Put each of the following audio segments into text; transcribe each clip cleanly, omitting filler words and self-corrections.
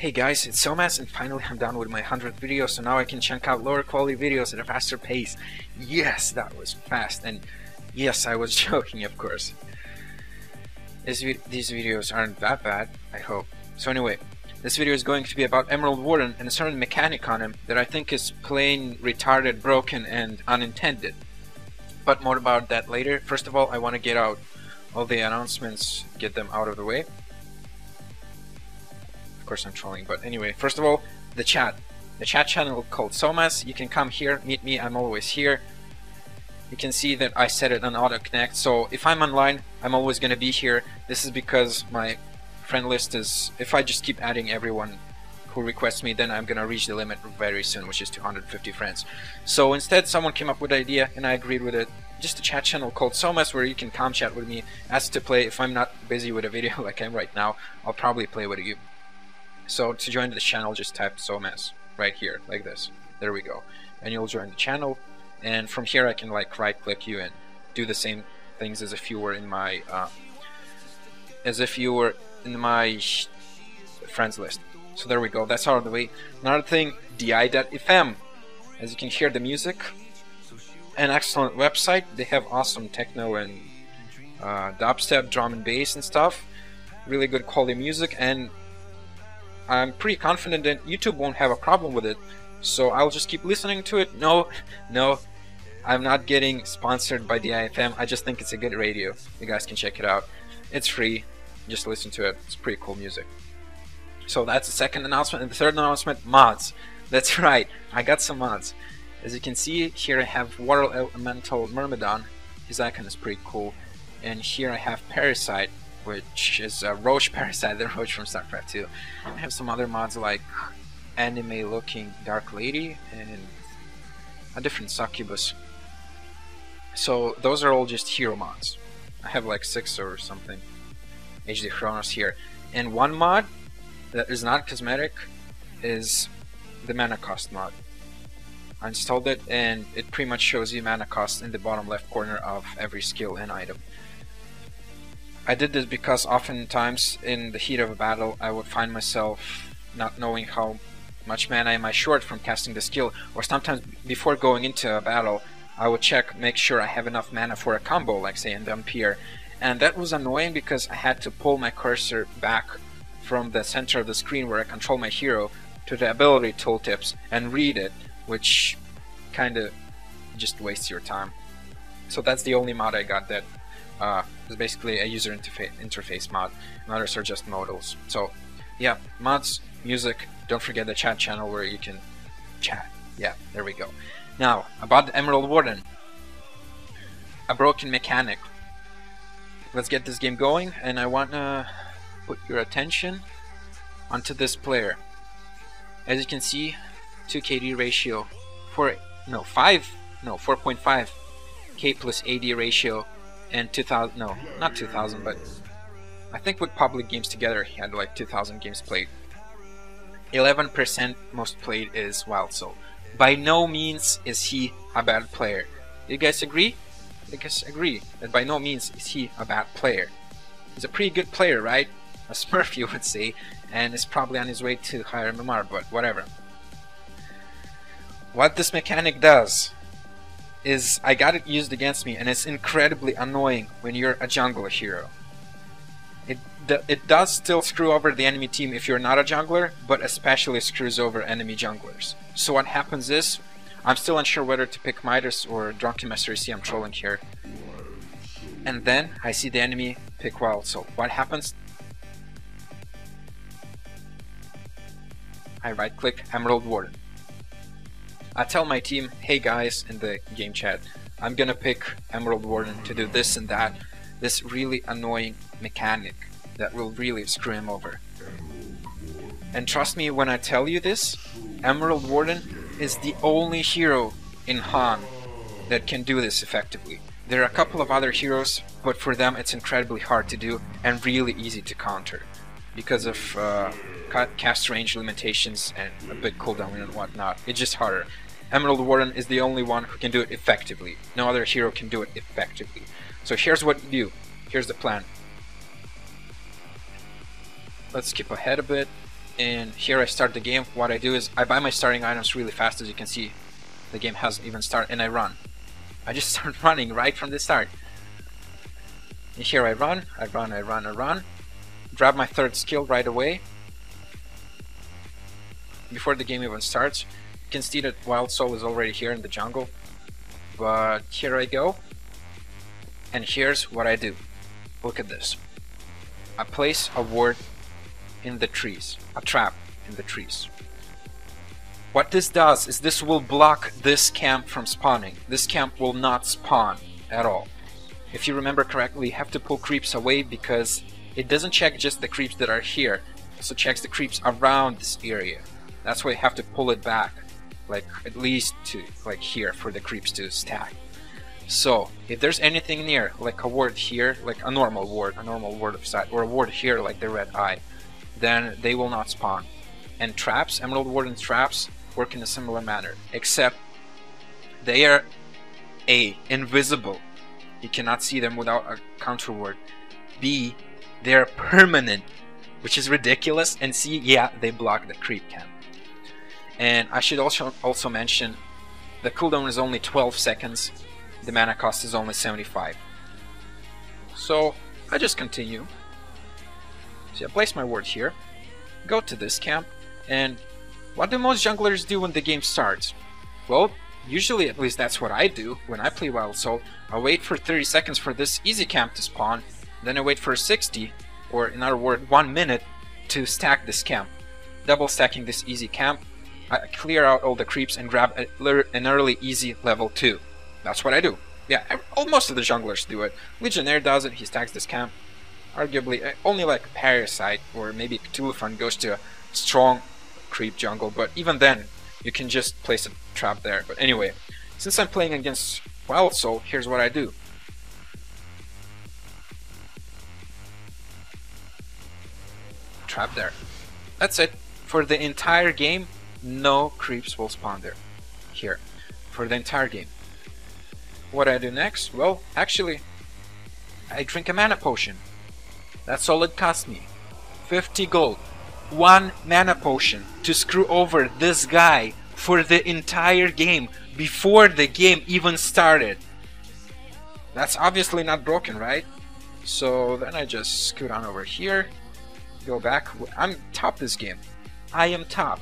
Hey guys, it's SmZ, and finally I'm done with my 100th video, so now I can chunk out lower quality videos at a faster pace. Yes, that was fast, and yes, I was joking, of course. These videos aren't that bad, I hope. So anyway, this video is going to be about Emerald Warden and a certain mechanic on him that I think is plain retarded, broken, and unintended. But more about that later. First of all, I want to get out all the announcements, get them out of the way. Of course I'm trolling, but anyway, first of all, the chat channel called SmZ. You can come here, meet me, I'm always here. You can see that I set it on auto connect, so if I'm online I'm always gonna be here. This is because my friend list is, if I just keep adding everyone who requests me, then I'm gonna reach the limit very soon, which is 250 friends. So instead someone came up with the idea and I agreed with it. Just a chat channel called SmZ where you can come chat with me, ask to play. If I'm not busy with a video like I am right now, I'll probably play with you. So to join the channel, just type SmZ right here, like this. There we go. And you'll join the channel. And from here I can like right click you and do the same things as if you were in my friends list. So there we go, that's out of the way. Another thing, di.fm. As you can hear the music, an excellent website. They have awesome techno and dubstep, drum and bass and stuff. Really good quality music, and I'm pretty confident that YouTube won't have a problem with it, so I'll just keep listening to it. No, I'm not getting sponsored by the IFM. I just think it's a good radio. You guys can check it out. It's free. Just listen to it. It's pretty cool music. So that's the second announcement. And the third announcement, mods. That's right, I got some mods. As you can see, here I have Water Elemental Myrmidon. His icon is pretty cool. And here I have Parasite, which is a Roach Parasite, the Roach from StarCraft 2. I have some other mods like anime looking Dark Lady and a different succubus. So those are all just hero mods. I have like 6 or something. HD Chronos here. And one mod that is not cosmetic is the mana cost mod. I installed it and it pretty much shows you mana cost in the bottom left corner of every skill and item. I did this because oftentimes in the heat of a battle I would find myself not knowing how much mana am I short from casting the skill, or sometimes before going into a battle I would check, make sure I have enough mana for a combo, like say in Vampire, and that was annoying because I had to pull my cursor back from the center of the screen where I control my hero to the ability tooltips and read it, which kinda just wastes your time. So that's the only mod I got that is basically a user interface mod. And others are just modals. So yeah, mods, music, don't forget the chat channel where you can chat. Yeah, there we go. Now, about the Emerald Warden. A broken mechanic. Let's get this game going, and I want to put your attention onto this player. As you can see, 2 KD ratio, 4.5 K plus AD ratio, and 2000, no, not 2000, but I think with public games together he had like 2000 games played. 11% most played is Wild Soul. By no means is he a bad player. You guys agree? You guys agree that by no means is he a bad player. He's a pretty good player, right? A smurf you would say, and is probably on his way to higher MMR, but whatever. What this mechanic does is I got it used against me, and it's incredibly annoying when you're a jungler hero. It does still screw over the enemy team if you're not a jungler, but especially screws over enemy junglers. So what happens is, I'm still unsure whether to pick Midas or Drunken Master. You see I'm trolling here. And then I see the enemy pick Wild Soul. What happens? I right click Emerald Warden. I tell my team, hey guys, in the game chat, I'm gonna pick Emerald Warden to do this and that, this really annoying mechanic that will really screw him over. And trust me when I tell you this, Emerald Warden is the only hero in HoN that can do this effectively. There are a couple of other heroes, but for them it's incredibly hard to do and really easy to counter because of cast range limitations and a big cooldown and whatnot. It's just harder. Emerald Warden is the only one who can do it effectively. No other hero can do it effectively. So here's what you do. Here's the plan. Let's skip ahead a bit. And here I start the game. What I do is I buy my starting items really fast. As you can see, the game hasn't even started, and I run. I just start running right from the start. And here I run, grab my third skill right away. Before the game even starts, you can see that Wild Soul is already here in the jungle. But here I go, and here's what I do. Look at this. I place a ward in the trees, a trap in the trees. What this does is this will block this camp from spawning. This camp will not spawn at all. If you remember correctly, you have to pull creeps away because it doesn't check just the creeps that are here. It also checks the creeps around this area. That's why you have to pull it back, like at least to like here for the creeps to stack. So if there's anything near, like a ward here, like a normal ward of sight, or a ward here like the red eye, then they will not spawn. And traps, Emerald Warden traps, work in a similar manner, except they are A, invisible. You cannot see them without a counter ward. B, they are permanent, which is ridiculous. And C, yeah, they block the creep camp. And I should also mention the cooldown is only 12 seconds. The mana cost is only 75. So I just continue. So I place my ward here, go to this camp, and what do most junglers do when the game starts? Well, usually, at least that's what I do when I play Wild Soul. I wait for 30 seconds for this easy camp to spawn, then I wait for 60, or in other words, 1 minute to stack this camp. Double stacking this easy camp, I clear out all the creeps and grab an early easy level 2. That's what I do. Yeah, most of the junglers do it. Legionnaire does it, he stacks this camp. Arguably, only like Parasite or maybe Cthulhu goes to a strong creep jungle, but even then, you can just place a trap there. But anyway, since I'm playing against Wild Soul, here's what I do. Trap there. That's it. For the entire game, no creeps will spawn there. Here. For the entire game. What I do next? Well, actually, I drink a mana potion. That's all it cost me. 50 gold. 1 mana potion to screw over this guy for the entire game before the game even started. That's obviously not broken, right? So then I just scoot on over here, go back. I'm top this game. I am top.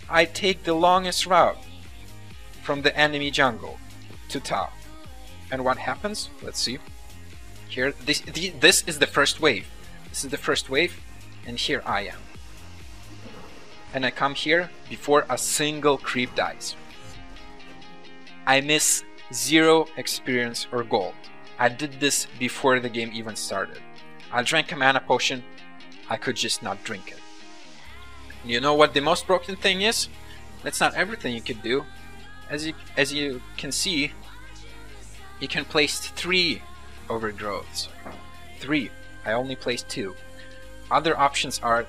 I take the longest route from the enemy jungle to top. And what happens? Let's see. Here, this is the first wave. This is the first wave, and here I am. And I come here before a single creep dies. I miss 0 experience or gold. I did this before the game even started. I drank a mana potion. I could just not drink it. You know what the most broken thing is? That's not everything you could do. As you can see, you can place 3 overgrowths. 3. I only placed 2. Other options are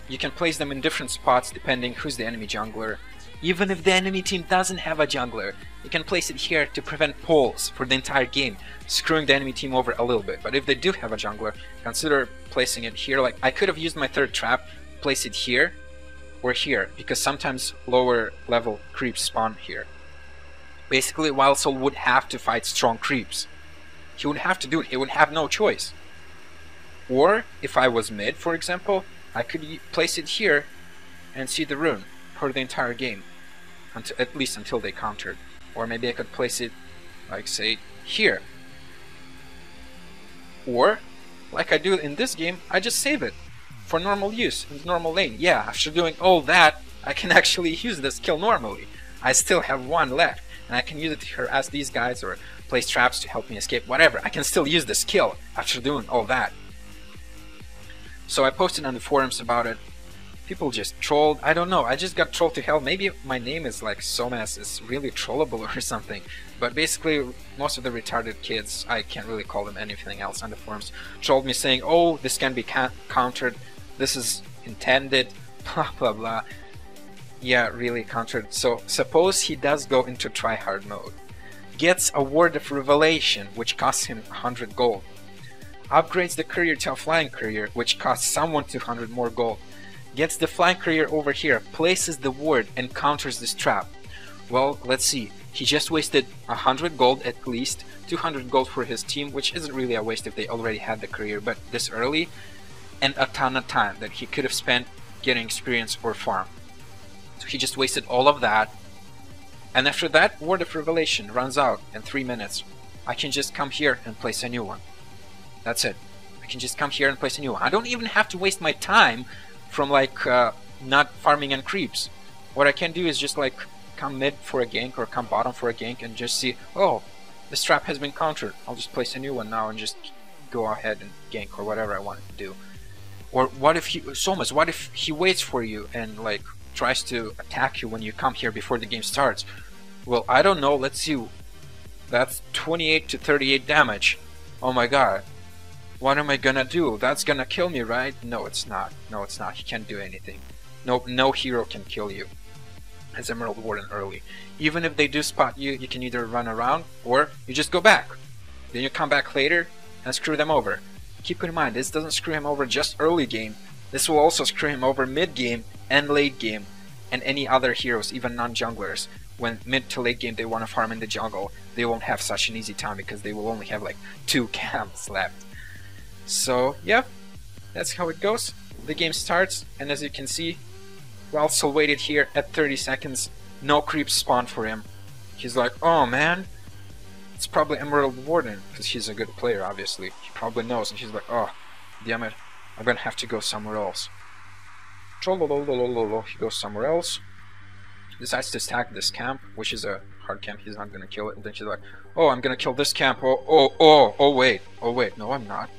you can place them in different spots depending who's the enemy jungler. Even if the enemy team doesn't have a jungler, you can place it here to prevent pulls for the entire game, screwing the enemy team over a little bit. But if they do have a jungler, consider placing it here. Like I could have used my third trap, place it here or here, because sometimes lower level creeps spawn here. Basically, Wild Soul would have to fight strong creeps. He would have to do it. He would have no choice. Or, if I was mid, for example, I could place it here and see the rune for the entire game. At least until they countered. Or maybe I could place it, like, say, here. Or, like I do in this game, I just save it for normal use in the normal lane. Yeah, after doing all that, I can actually use this skill normally. I still have 1 left, and I can use it to harass these guys or place traps to help me escape, whatever. I can still use the skill after doing all that. So I posted on the forums about it. People just trolled. I don't know, I just got trolled to hell. Maybe my name is like SmZ is really trollable or something. But basically, most of the retarded kids, I can't really call them anything else on the forums, trolled me saying, oh, this can be countered, this is intended, blah blah blah. Yeah, really countered. So suppose he does go into tryhard mode, gets a Word of Revelation, which costs him 100 gold, upgrades the courier to a flying courier, which costs someone 200 more gold, gets the flying courier over here, places the ward, and counters this trap. Well, let's see. He just wasted 100 gold at least, 200 gold for his team, which isn't really a waste if they already had the courier, but this early, and a ton of time that he could have spent getting experience or farm. So he just wasted all of that. And after that, Word of Revelation runs out in 3 minutes. I can just come here and place a new one. That's it. I can just come here and place a new one. I don't even have to waste my time from like not farming and creeps. What I can do is just like come mid for a gank or come bottom for a gank and just see, oh, this trap has been countered. I'll just place a new one now and just go ahead and gank or whatever I want to do. Or what if he, Somas, what if he waits for you and like tries to attack you when you come here before the game starts? Well, I don't know. Let's see. That's 28 to 38 damage. Oh my god. What am I gonna do? That's gonna kill me, right? No, it's not. No, it's not. He can't do anything. No hero can kill you as Emerald Warden early. Even if they do spot you, you can either run around or you just go back. Then you come back later and screw them over. Keep in mind, this doesn't screw him over just early game. This will also screw him over mid game and late game and any other heroes, even non-junglers. When mid to late game they want to farm in the jungle, they won't have such an easy time because they will only have like 2 camps left. So yeah, that's how it goes. The game starts, and as you can see, Walsall waited here at 30 seconds, no creeps spawned for him. He's like, oh man, it's probably Emerald Warden, because he's a good player obviously. He probably knows, and he's like, oh, damn it, I'm gonna have to go somewhere else. He goes somewhere else. Decides to stack this camp, which is a hard camp. He's not gonna kill it. And then she's like, oh, I'm gonna kill this camp. Oh wait, no, I'm not.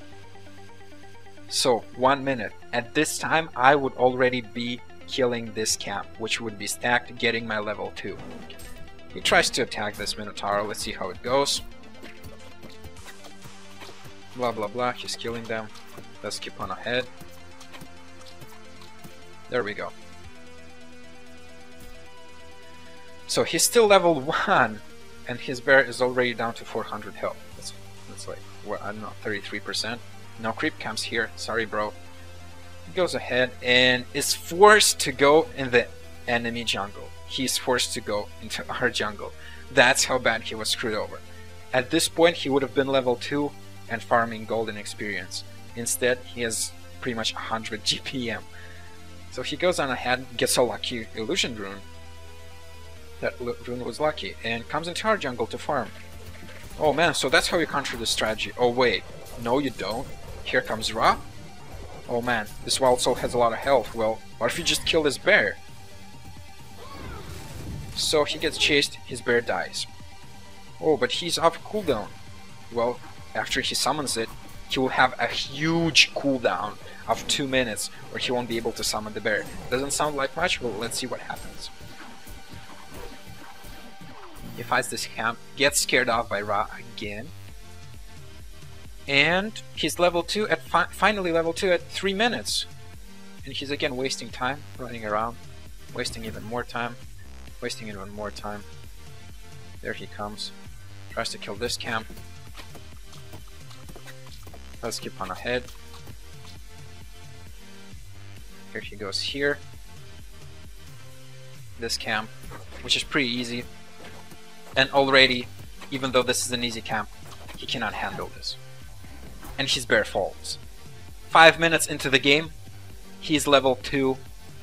So 1 minute. At this time, I would already be killing this camp, which would be stacked, getting my level 2. He tries to attack this Minotaur. Let's see how it goes. Blah blah blah. He's killing them. Let's keep on ahead. There we go. So he's still level 1, and his bear is already down to 400 health. That's like, what, I don't know, 33%. No creep comes here. Sorry, bro. He goes ahead and is forced to go in the enemy jungle. He's forced to go into our jungle. That's how bad he was screwed over. At this point, he would have been level 2 and farming golden experience. Instead, he has pretty much 100 GPM. So he goes on ahead, gets a lucky illusion rune. That rune was lucky, and comes into our jungle to farm. Oh man, so that's how you counter this strategy. Oh wait, no you don't. Here comes Ra. Oh man, this wild soul has a lot of health. Well, what if you just kill this bear? So he gets chased, his bear dies. Oh, but he's off cooldown. Well, after he summons it, he will have a huge cooldown of 2 minutes where he won't be able to summon the bear. Doesn't sound like much, well, let's see what happens. He fights this camp, gets scared off by Ra again, and he's level 2 at finally level 2 at 3 minutes. And he's again wasting time, running around, wasting even more time, wasting even more time. There he comes, tries to kill this camp. Let's keep on ahead. Here he goes here. This camp, which is pretty easy. And already, even though this is an easy camp, he cannot handle this. And his bear falls. 5 minutes into the game, he's level 2.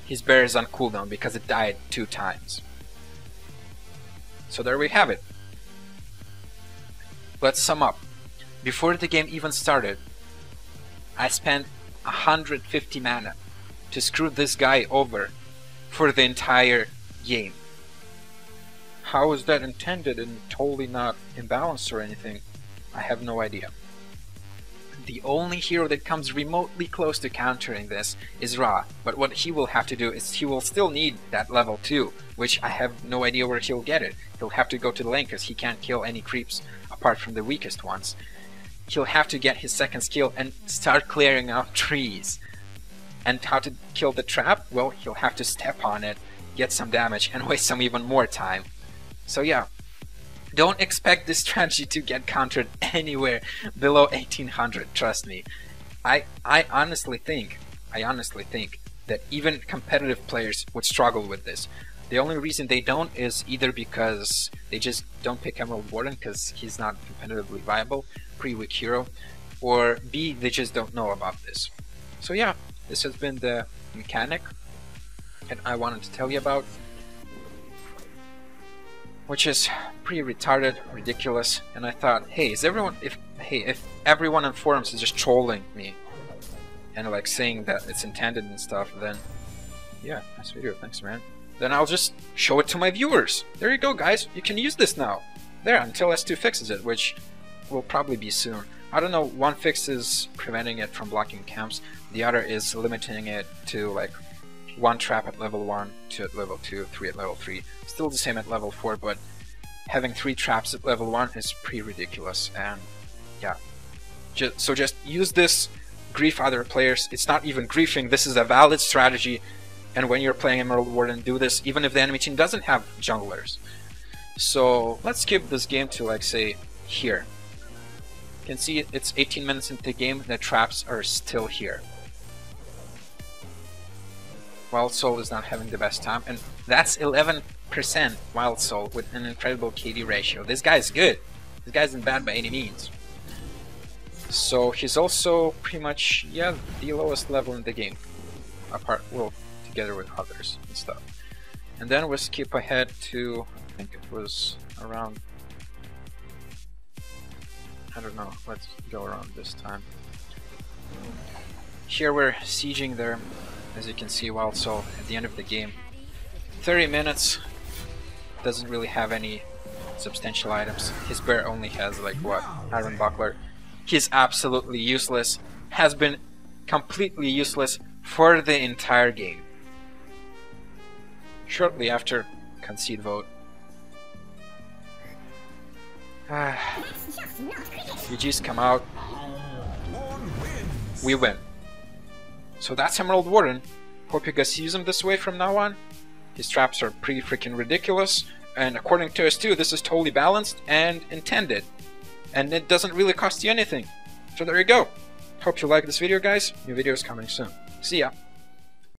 His bear is on cooldown because it died 2 times. So there we have it. Let's sum up. Before the game even started, I spent 150 mana to screw this guy over for the entire game. How is that intended and totally not imbalanced or anything? I have no idea. The only hero that comes remotely close to countering this is Ra, but what he will have to do is he will still need that level 2, which I have no idea where he'll get it. He'll have to go to the lane because he can't kill any creeps apart from the weakest ones. He'll have to get his second skill and start clearing out trees. And how to kill the trap? Well, he'll have to step on it, get some damage, and waste some even more time. So yeah, don't expect this strategy to get countered anywhere below 1800, trust me. I honestly think that even competitive players would struggle with this. The only reason they don't is either because they just don't pick Emerald Warden because he's not competitively viable, pretty weak hero, or B, they just don't know about this. So yeah, this has been the mechanic that I wanted to tell you about, which is pretty retarded, ridiculous, and I thought, hey, if everyone on forums is just trolling me and like saying that it's intended and stuff, then yeah, nice video, thanks man. Then I'll just show it to my viewers. There you go, guys, you can use this now. There, until S2 fixes it, which will probably be soon. I don't know, one fix is preventing it from blocking camps, the other is limiting it to like 1 trap at level 1, 2 at level 2, 3 at level 3. Still the same at level 4, but having 3 traps at level 1 is pretty ridiculous, and yeah. So just use this, grief other players. It's not even griefing, this is a valid strategy, and when you're playing Emerald Warden, do this even if the enemy team doesn't have junglers. So let's skip this game to like say here. You can see it's 18 minutes into the game, the traps are still here. Wild Soul is not having the best time, and that's 11% Wild Soul with an incredible KD ratio. This guy's good. This guy isn't bad by any means. So he's also pretty much, yeah, the lowest level in the game. Apart, well, together with others and stuff. And then we'll skip ahead to, I think it was around, I don't know, let's go around this time. Here we're sieging there. As you can see, Wild Soul at the end of the game. 30 minutes, doesn't really have any substantial items. His bear only has like what? Iron Buckler. He's absolutely useless, has been completely useless for the entire game. Shortly after concede vote. GG's come out. We win. So that's Emerald Warden. Hope you guys use him this way from now on. His traps are pretty freaking ridiculous, and according to S2, this is totally balanced and intended. And it doesn't really cost you anything. So there you go. Hope you like this video, guys. New video is coming soon. See ya.